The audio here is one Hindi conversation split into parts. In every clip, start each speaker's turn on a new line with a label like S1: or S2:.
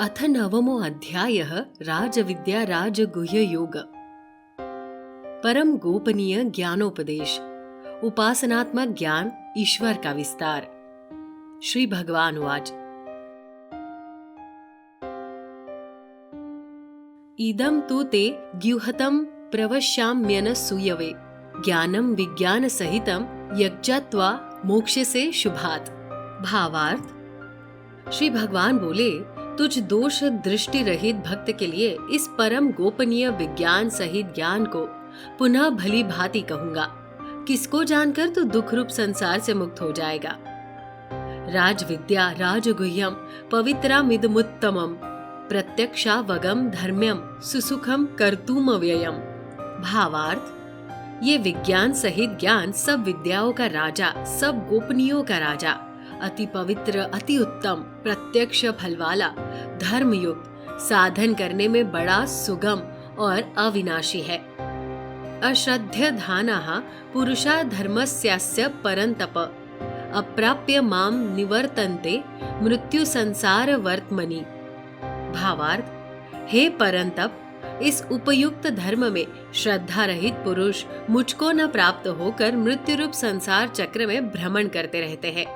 S1: अथ नवमो अध्यायः राजविद्या राजगुह्य योग। परम गोपनीय ज्ञानोपदेश, उपासनात्मक ज्ञान, ईश्वर का विस्तार। श्री भगवान उवाच। इदं तु ते ग्युहतं प्रवश्याम्यन सूयवे ज्ञानम विज्ञान सहितम यज्ञत्वा मोक्षसे शुभात्। भावार्थ, श्री भगवान बोले, तुझ दोष दृष्टि रहित भक्त के लिए इस परम गोपनीय विज्ञान सहित ज्ञान को पुनः भली भांति कहूंगा। किसको जानकर तू दुख रूप संसार से मुक्त हो जाएगा। राजविद्या राजगुह्यम पवित्रमिदमुत्तमम प्रत्यक्षावगम धर्म्यम सुसुखम कर्तुम व्ययम। भावार्थ, ये विज्ञान सहित ज्ञान सब विद्याओं का राजा, सब गोपनीयों का राजा, अति पवित्र, अति उत्तम, प्रत्यक्ष फल वाला, धर्मयुक्त, साधन करने में बड़ा सुगम और अविनाशी है। अश्रद्ध्य धानाः पुरुषा धर्मस्यास्य परन्तप अप्राप्य माम निवर्तन्ते मृत्यु संसार वर्त्मनि। भावार्थ, हे परंतप, इस उपयुक्त धर्म में श्रद्धा रहित पुरुष मुझको न प्राप्त होकर मृत्यु रूप संसार चक्र में भ्रमण करते रहते हैं।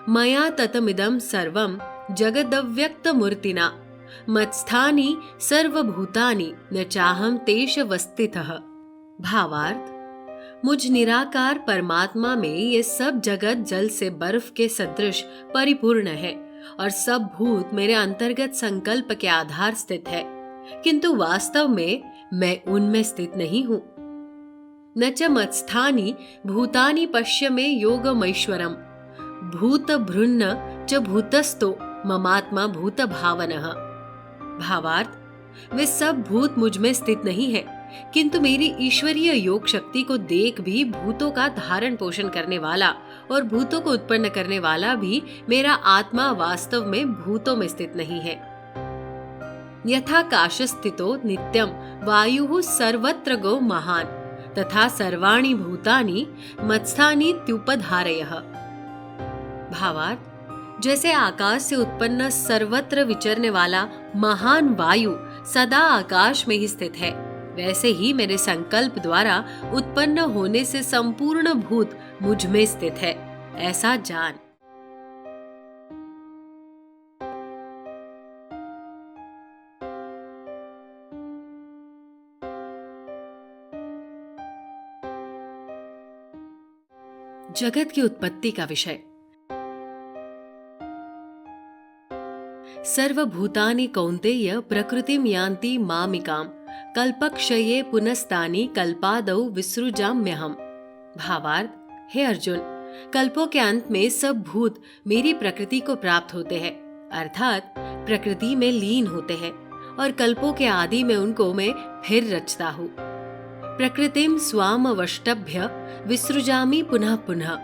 S1: मया ततमिदं सर्वं जगदव्यक्त मूर्तिना मत्स्थानि सर्वभूतानि न चाहं तेष वस्थितः। भावार्थ, मुझ निराकार परमात्मा में ये सब जगत जल से बर्फ के सदृश परिपूर्ण है और सब भूत मेरे अंतर्गत संकल्प के आधार स्थित है, किंतु वास्तव में मैं उनमें स्थित नहीं हूँ। न च मत्स्थानि भूतानि पश्य मे योगमैश्वरम् भूत भृन्न च भूतस्थो ममात्मा भूत भावनः। भावार्थ, वे सब भूत मुझ में स्थित नहीं है, किंतु मेरी ईश्वरीय योग शक्ति को देख भी भूतों का धारण पोषण करने वाला और भूतों को उत्पन्न करने वाला भी मेरा आत्मा वास्तव में भूतों में स्थित नहीं है। यथा काशस्थितो नित्यं वायुः सर्वत्र गो महान् तथा सर्वाणि भूतानि मत्स्थानि त्युपधारयः। भावार्थ, जैसे आकाश से उत्पन्न सर्वत्र विचरने वाला महान वायु सदा आकाश में ही स्थित है, वैसे ही मेरे संकल्प द्वारा उत्पन्न होने से संपूर्ण भूत मुझ में स्थित है, ऐसा जान। जगत की उत्पत्ति का विषय। सर्वभूतानि कौन्तेय प्रकृतिं यान्ति मामिकां कल्पक्षये पुनस्तानि कल्पादौ विसृजाम्यहम्। भावार्थ, हे अर्जुन, कल्पों के अंत में सब भूत मेरी प्रकृति को प्राप्त होते हैं, अर्थात प्रकृति में लीन होते हैं, और कल्पों के आदि में उनको मैं फिर रचता हूँ। प्रकृतिं स्वामवष्टभ्य विसृजामि पुनः पुनः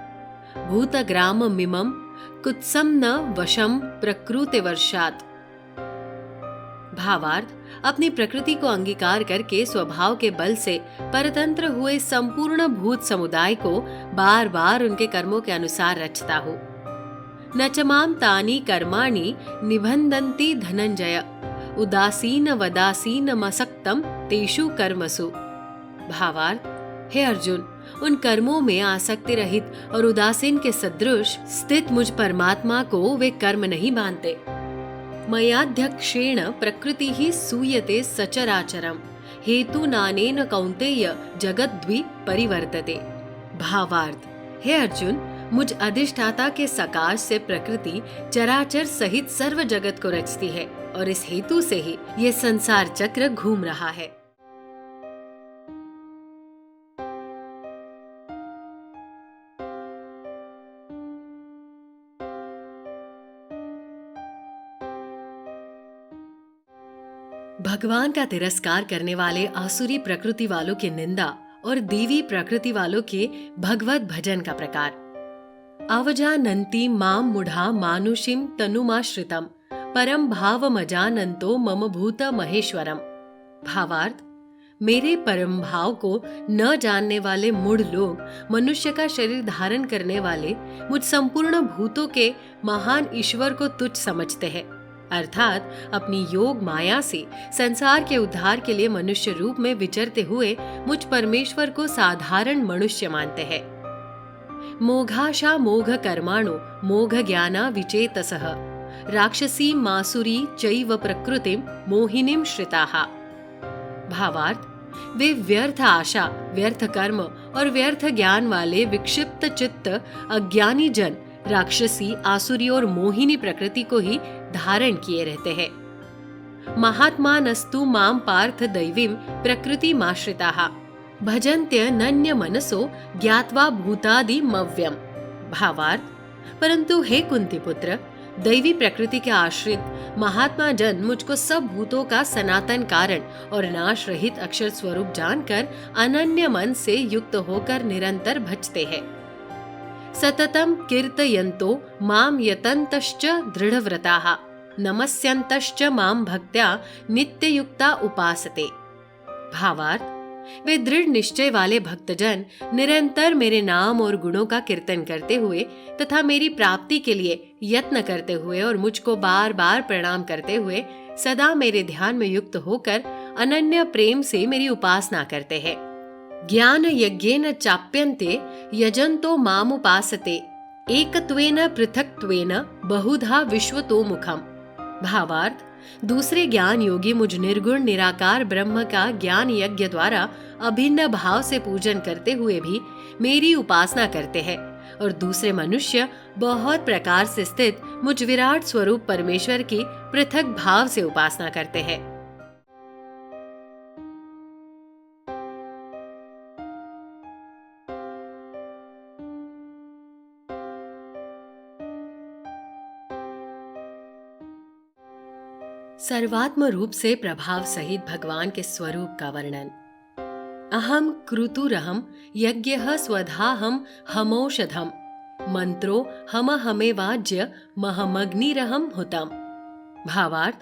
S1: भूतग्राममिमं कुत्सं न वशं प्रकृतिवर्षात्। भावार्थ, अपनी प्रकृति को अंगीकार करके स्वभाव के बल से परतंत्र हुए संपूर्ण भूत समुदाय को बार बार उनके कर्मों के अनुसार रचता हूँ। न च मां तानि कर्माणि निबन्धन्ति धनंजय उदासीन वदासीन मसक्तम तेषु कर्मसु। भावार्थ, हे अर्जुन, उन कर्मों में आसक्ति रहित और उदासीन के सदृश स्थित मुझ परमात्मा को वे कर्म नहीं बांधते। मयाध्यक्षेण प्रकृति ही सूयते सचराचरम हेतु नानेन कौन्तेय जगद्द्वि परिवर्तते। भावार्थ, हे अर्जुन, मुझ अधिष्ठाता के सकाश से प्रकृति चराचर सहित सर्व जगत को रचती है और इस हेतु से ही ये संसार चक्र घूम रहा है। भगवान का तिरस्कार करने वाले आसुरी प्रकृति वालों की निंदा और देवी प्रकृति वालों के भगवत भजन का प्रकार। अवजानन्ति माम मूढ़ा मानुषीम तनुमाश्रितम परम भावमजानन्तो मम भूत महेश्वरम। भावार्थ, मेरे परम भाव को न जानने वाले मूढ़ लोग मनुष्य का शरीर धारण करने वाले मुझ संपूर्ण भूतों के महान ईश्वर को तुच्छ समझते हैं अर्थात अपनी योग माया से संसार के उद्धार के लिए मनुष्य रूप में विचरते हुए मुझ परमेश्वर को साधारण मनुष्य मानते हैं। मोघाशा मोघ कर्माणो मोघ ज्ञाना विचेतसः राक्षसी मासुरी चैव प्रकृतिम मोहिनीम श्रिताः। भावार्थ, वे व्यर्थ आशा, व्यर्थ कर्म और व्यर्थ ज्ञान वाले विक्षिप्त चित्त अज्ञानी जन राक्षसी, आसुरी और मोहिनी प्रकृति को ही धारण किए रहते हैं। महात्मानस्तु माम पार्थ दैवीम प्रकृति माश्रिताः भजन्त्य नन्य मनसो ज्ञात्वा भूतादि मव्यम। भावार्थ, परंतु हे कुंती पुत्र, दैवी प्रकृति के आश्रित महात्मा जन मुझको सब भूतों का सनातन कारण और नाश रहित अक्षर स्वरूप जानकर अनन्य मन से युक्त होकर निरंतर भजते हैं। सततम कीर्तयन्तो माम यतन्तश्च दृढ़व्रताः नमस्यन्तश्च माम भक्त्या नित्ययुक्ता उपासते। भावार्थ, वे दृढ़ निश्चय वाले भक्तजन निरंतर मेरे नाम और गुणों का कीर्तन करते हुए तथा मेरी प्राप्ति के लिए यत्न करते हुए और मुझको बार बार प्रणाम करते हुए सदा मेरे ध्यान में युक्त होकर अनन्य प्रेम से मेरी उपासना करते हैं। ज्ञान यज्ञेन चाप्यन्ते यजन्तो मामुपासते एकत्वेन पृथक्त्वेन बहुधा विश्वतोमुखम्। भावार्थ, दूसरे ज्ञान योगी मुझ निर्गुण निराकार ब्रह्म का ज्ञान यज्ञ द्वारा अभिन्न भाव से पूजन करते हुए भी मेरी उपासना करते हैं, और दूसरे मनुष्य बहुत प्रकार से स्थित मुझ विराट स्वरूप परमेश्वर की पृथक भाव से उपासना करते हैं। सर्वात्म रूप से प्रभाव सहित भगवान के स्वरूप का वर्णन। अहम क्रुतुरहम यज्ञः स्वधाहम हमौषधम मंत्रो हम हमे वाज्य महमग्निरहम हुतम। भावार्थ,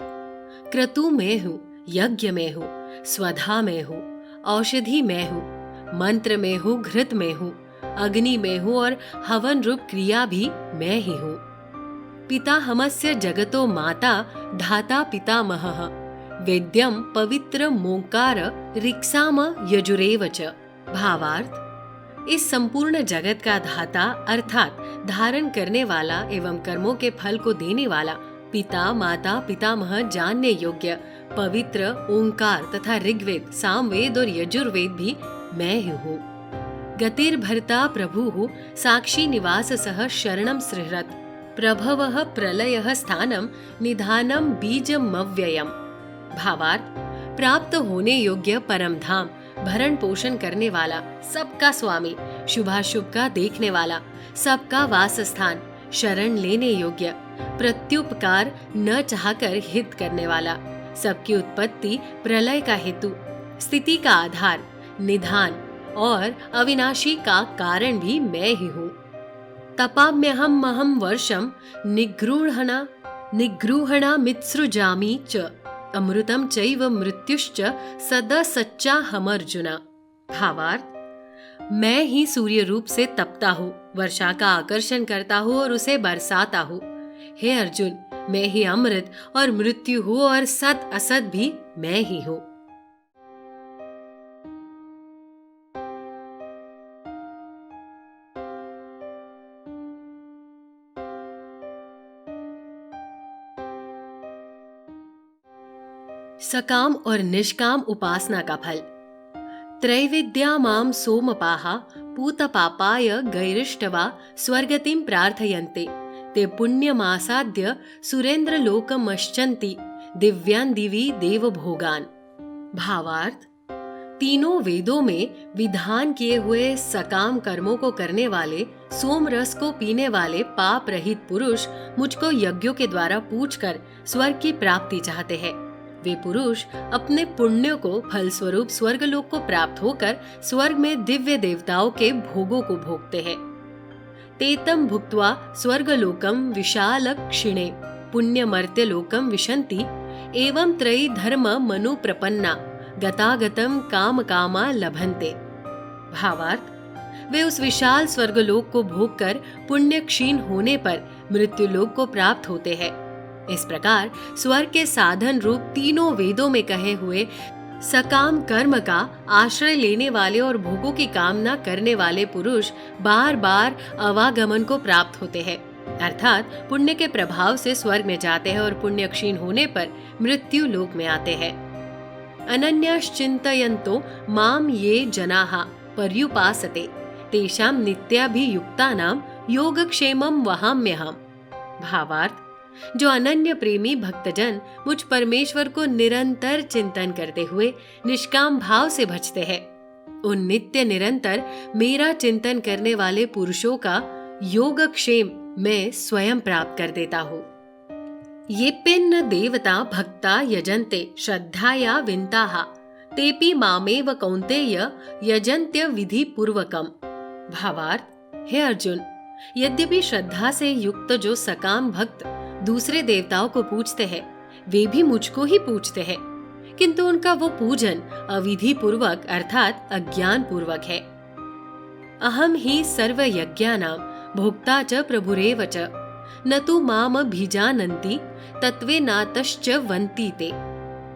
S1: क्रतु में हूँ, यज्ञ में हूँ, स्वधा में हूँ, औषधि में हूँ, मंत्र में हूँ, घृत में हूँ, अग्नि में हूँ और हवन रूप क्रिया भी मैं ही हूँ। पिता हमस्य जगतो माता धाता पितामहः वेद्यम पवित्र मोंकार ऋक्साम यजुरेव च। भावार्थ, इस संपूर्ण जगत का धाता अर्थात धारण करने वाला एवं कर्मों के फल को देने वाला पिता, माता, पितामह, जानने योग्य पवित्र ओंकार तथा ऋग्वेद, सामवेद और यजुर्वेद भी मैं ही हूँ। गतिर्भर्ता प्रभुः साक्षी निवास सह शरणम सृहृत् प्रभवः प्रलयः स्थानम निधानम बीजमव्ययम्। भावार्थ, प्राप्त होने योग्य परम धाम, भरण पोषण करने वाला, सबका स्वामी, शुभाशुभ का देखने वाला, सबका वास स्थान, शरण लेने योग्य, प्रत्युपकार न चाहकर हित करने वाला, सबकी उत्पत्ति प्रलय का हेतु, स्थिति का आधार, निधान और अविनाशी का कारण भी मैं ही हूँ। तपाम्यहम महम वर्षम निगृहणा मित्सृजामि च अमृतम चैव मृत्युश्च सदा सच्चा हम अर्जुना। भावार्थ, मैं ही सूर्य रूप से तपता हूँ, वर्षा का आकर्षण करता हूँ और उसे बरसाता हूँ। हे अर्जुन, मैं ही अमृत और मृत्यु हूँ और सत असत भी मैं ही हूँ। सकाम और निष्काम उपासना का फल। त्रैविद्या माम सोमपाहा पूतपापाय गैरिष्टवा स्वर्गतिम प्रार्थयन्ते ते पुण्यमासाद्य सुरेंद्र लोकमश्चन्ति दिव्यान दिवी देवभोगान। भावार्थ, तीनों वेदों में विधान किए हुए सकाम कर्मों को करने वाले, सोम रस को पीने वाले पाप रहित पुरुष मुझको यज्ञों के द्वारा पूजकर स्वर्ग की प्राप्ति चाहते हैं। वे पुरुष अपने पुण्यों को फलस्वरूप स्वर्गलोक को प्राप्त होकर स्वर्ग में दिव्य देवताओं के भोगों को भोगते हैं। तेतम भुक्त्वा स्वर्गलोकम विशाल क्षिणे पुण्यमर्त्य लोकम विशन्ति एवं त्रयी धर्म मनु प्रपन्ना गतागतम काम कामा लभन्ते। भावार्थ, वे उस विशाल स्वर्गलोक को भोगकर पुण्य क्षीण होने पर मृत्युलोक को प्राप्त होते हैं। इस प्रकार स्वर्ग के साधन रूप तीनों वेदों में कहे हुए सकाम कर्म का आश्रय लेने वाले और भोगों की कामना करने वाले पुरुष बार बार अवागमन को प्राप्त होते हैं, अर्थात पुण्य के प्रभाव से स्वर्ग में जाते हैं और पुण्य क्षीण होने पर मृत्यु लोक में आते हैं। अनन्यश्चिन्तयन्तो माम ये जनाः पर्युपासते तेषां नित्याभियुक्तानां योगक्षेमं वहाम्यहम्। भावार्थ, जो अनन्य प्रेमी भक्तजन मुझ परमेश्वर को निरंतर चिंतन करते हुए निष्काम भाव से भजते हैं, उन नित्य निरंतर मेरा चिंतन करने वाले पुरुषों का योगक्षेम मैं स्वयं प्राप्त कर देता हूँ। ये पिन्न देवता भक्ता यजन्ते श्रद्धाया विन्ताः तेपि मामेव कौन्तेय यजन्त्य विधि पूर्वकम। भावार्थ, हे अर्जुन, यद्यपि श्रद्धा से युक्त जो सकाम भक्त दूसरे देवताओं को पूजते हैं, वे भी मुझको ही पूजते हैं, किंतु उनका वो पूजन अविधि पूर्वक अर्थात अज्ञान पूर्वक है। अहम ही सर्व यज्ञानां भोक्ता च प्रभुरेव च न तु माम भिजानन्ति तत्वेनातश्च वन्ति ते।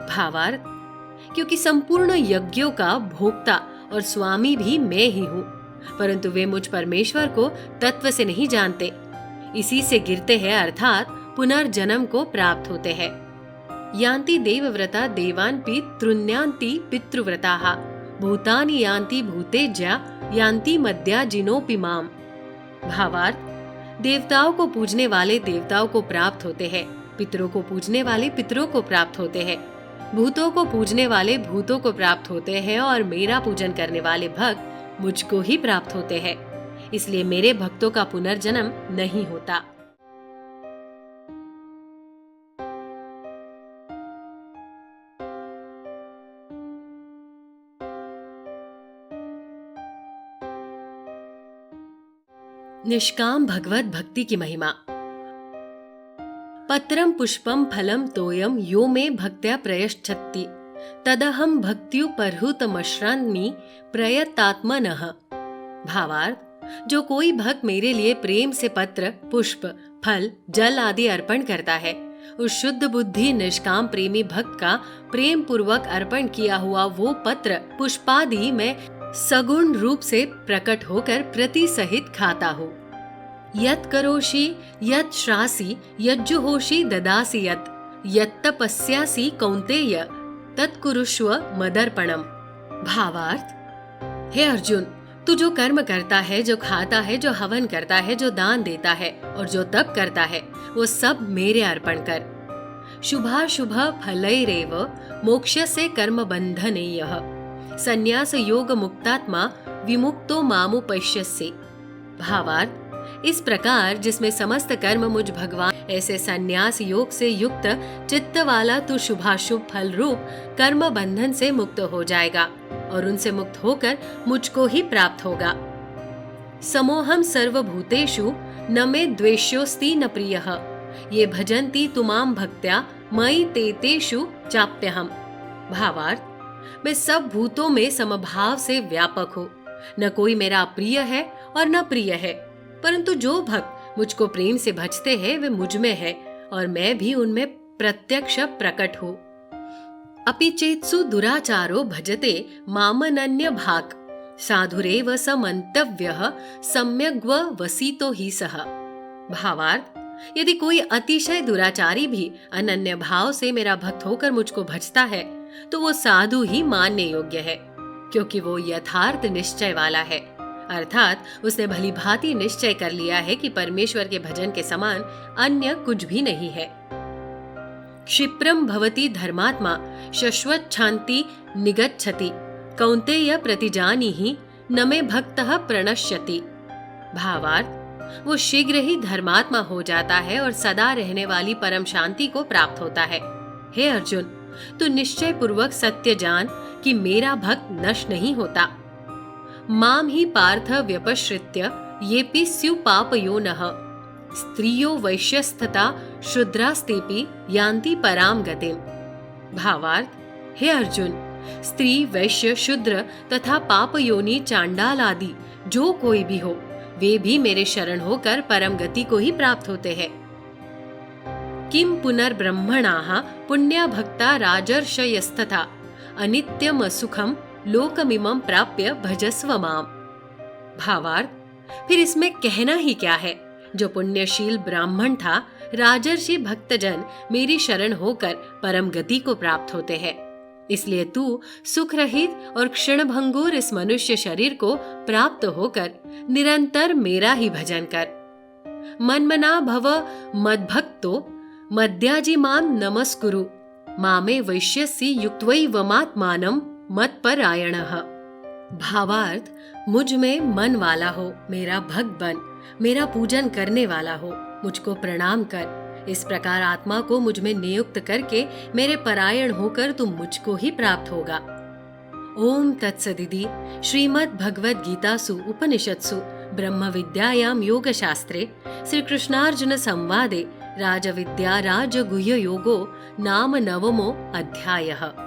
S1: भावार्थ, क्योंकि संपूर्ण यज्ञों का भोक्ता और स्वामी भी मैं ही हूँ, परंतु वे मुझ परमेश्वर को तत्व से नहीं जानते, इसी से गिरते हैं अर्थात पुनर्जन्म को प्राप्त होते हैं। यान्ति देवव्रता देवान् पितृन्यान्ति पितृव्रताः भूतानि यान्ति भूतेज्या यान्ति मद्याजिनोऽपि माम्। भावार्थ, देवताओं को पूजने वाले देवताओं को प्राप्त होते हैं, पितरों को पूजने वाले पितरों को प्राप्त होते हैं, भूतों को पूजने वाले भूतों को प्राप्त होते हैं और मेरा पूजन करने वाले भक्त मुझको ही प्राप्त होते हैं। इसलिए मेरे भक्तों का पुनर्जन्म नहीं होता। निष्काम भगवत भक्ति की महिमा। पत्रम पुष्पम फलम तोयम यो मे भक्त्या प्रयच्छति तदहम भक्त्युपहृतमश्रान्मि प्रयतात्मनः। भावार्थ, जो कोई भक्त मेरे लिए प्रेम से पत्र, पुष्प, फल, जल आदि अर्पण करता है, उस शुद्ध बुद्धि निष्काम प्रेमी भक्त का प्रेम पूर्वक अर्पण किया हुआ वो पत्र पुष्पादि मैं सगुण रूप से प्रकट होकर प्रति सहित खाता हूँ। यत् करोषि यत् श्रासि यज्जुहोषि ददासि यत् तपस्यासि कौन्तेय तत्कुरुष्व मदर्पणम। भावार्थ, हे अर्जुन, तू जो कर्म करता है, जो खाता है, जो हवन करता है, जो दान देता है और जो तप करता है, वो सब मेरे अर्पण कर। शुभाशुभ फलैरेव मोक्षस्य कर्म बन्धनेयः संन्यास योग मुक्तात्मा विमुक्तो मामुपश्यसि। भावार्थ, इस प्रकार जिसमें समस्त कर्म मुझ भगवान ऐसे संन्यास योग से युक्त चित्त वाला तू शुभाशुभ फल रूप कर्म बंधन से मुक्त हो जाएगा और उनसे मुक्त होकर मुझको ही प्राप्त होगा। समोहम सर्वभूतेषु न मे द्वेष्योस्ति न प्रियः ये भजन्ति तुमाम भक्त्या मयि ते तेषु चाप्यहम्। भावार्थ, मैं सब भूतों में समभाव से व्यापक हूँ, न कोई मेरा प्रिय है और न प्रिय है, परंतु जो भक्त मुझको प्रेम से भजते हैं वे मुझ में है और मैं भी उनमें प्रत्यक्ष प्रकट हूँ। अपि चेत्सु दुराचारो भजते मामनन्य भाक् साधुरेव स मंतव्यः सम्यग्व वसितो ही सः। भावार्थ, यदि कोई अतिशय दुराचारी भी अनन्य भाव से मेरा भक्त होकर मुझको भजता है तो वो साधु ही मानने योग्य है, क्योंकि वो यथार्थ निश्चय वाला है, अर्थात उसने भली भांति निश्चय कर लिया है कि परमेश्वर के भजन के समान अन्य कुछ भी नहीं है। क्षिप्रम भवति धर्मात्मा शश्वच्छान्ति निगच्छति कौन्तेय प्रतिजानीहि न मे भक्तः प्रणश्यति। भावार्थ, वो शीघ्र ही धर्मात्मा हो जाता है और सदा रहने वाली परम शांति को प्राप्त होता है। हे अर्जुन, तू निश्चय पूर्वक सत्य जान कि मेरा भक्त नष्ट नहीं होता। माम ही पार्थ व्यपश्रित्य येपि स्यु पापयोनः स्त्रियो वैश्यस्तथा शूद्रास्तेपि यान्ति पराम गतिम। भावार्थ, हे अर्जुन, स्त्री, वैश्य, शूद्र तथा पापयोनि चांडाल आदि जो कोई भी हो, वे भी मेरे शरण होकर परम गति को ही प्राप्त होते हैं। किम पुनर्ब्रह्मणाः पुण्या भक्ता राजर्षयस्तथा अनित्यम असुखम लोकमिमं प्राप्य भजस्व माम। भावार्थ, फिर इसमें कहना ही क्या है। जो पुण्यशील ब्राह्मण था, राजर्षि भक्तजन मेरी शरण होकर परम गति को प्राप्त होते हैं। इसलिए तू सुख रहित और क्षणभंगुर इस मनुष्य शरीर को प्राप्त होकर निरंतर मेरा ही भजन कर। मन्मना भव मद्भक्तो मद्याजी माम नमस्कुरु मामे वैश्यसि युक्त्वैवमात्मानं मत्परायणः। भावार्थ, मुझ में मन वाला हो, मेरा भक्त बन, मेरा पूजन करने वाला हो, मुझको प्रणाम कर। इस प्रकार आत्मा को मुझ में नियुक्त करके मेरे परायण होकर तुम मुझको ही प्राप्त होगा। ओम तत्सदिति श्रीमद् भगवद गीतासु उपनिषत्सु ब्रह्म विद्यायां योग शास्त्रे श्री कृष्णार्जुन संवादे राजविद्या राजगुह्य योगो नाम 9 अध्यायः।